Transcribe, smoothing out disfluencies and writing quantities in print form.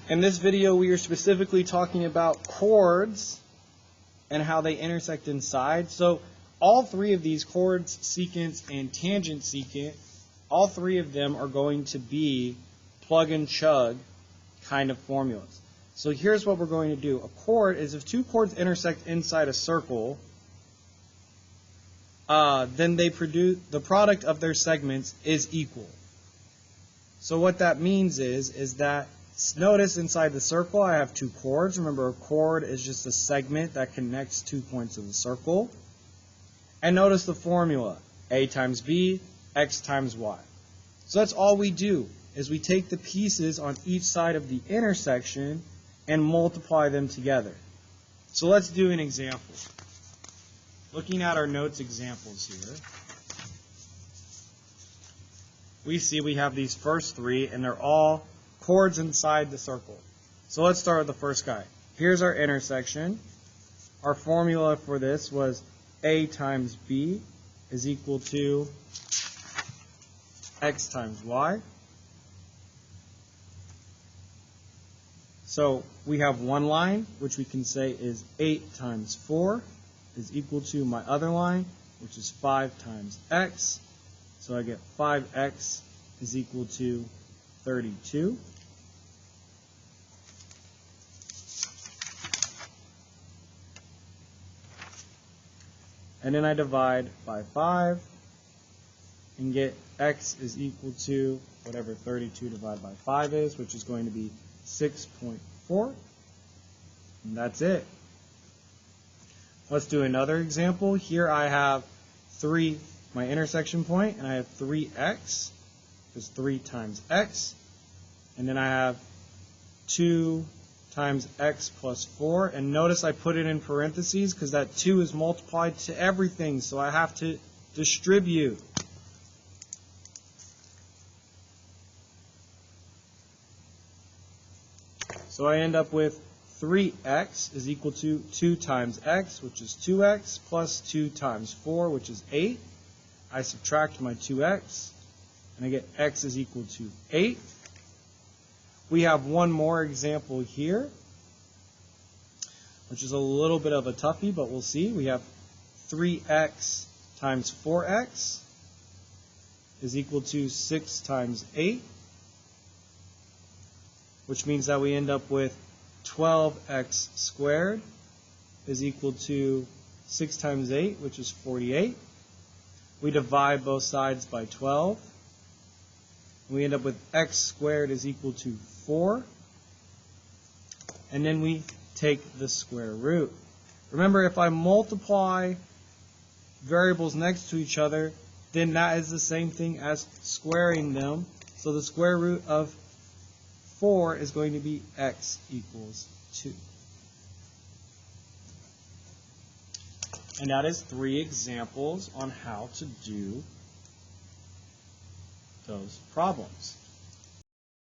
In this video, we are specifically talking about chords and how they intersect inside. So all three of these, chords, secant, and tangent secant, all three of them are going to be plug and chug kind of formulas. So here's what we're going to do. A chord is if two chords intersect inside a circle, then they produce the product of their segments is equal. So what that means is that, notice inside the circle I have two chords. Remember, a chord is just a segment that connects 2 points of the circle. And notice the formula, A times B, X times Y. So that's all we do, is we take the pieces on each side of the intersection and multiply them together. So let's do an example. Looking at our notes examples here, we see we have these first three, and they're all chords inside the circle. So let's start with the first guy. Here's our intersection. Our formula for this was A times B is equal to X times Y. So we have one line, which we can say is 8 times 4 is equal to my other line, which is 5 times X. So I get 5X is equal to 32. And then I divide by 5 and get X is equal to whatever 32 divided by 5 is, which is going to be 6.4. And that's it. Let's do another example. Here I have my intersection point, and I have 3x, because 3 times x. And then I have 2 times x plus 4. And notice I put it in parentheses because that 2 is multiplied to everything, so I have to distribute. So I end up with 3x is equal to 2 times x, which is 2x, plus 2 times 4, which is 8. I subtract my 2x, and I get x is equal to 8. We have one more example here, which is a little bit of a toughie, but we'll see. We have 3x times 4x is equal to 6 times 8, which means that we end up with 12x squared is equal to 6 times 8, which is 48. We divide both sides by 12. We end up with x squared is equal to 4. And then we take the square root. Remember, if I multiply variables next to each other, then that is the same thing as squaring them. So the square root of 4 is going to be x equals 2. And that is 3 examples on how to do those problems.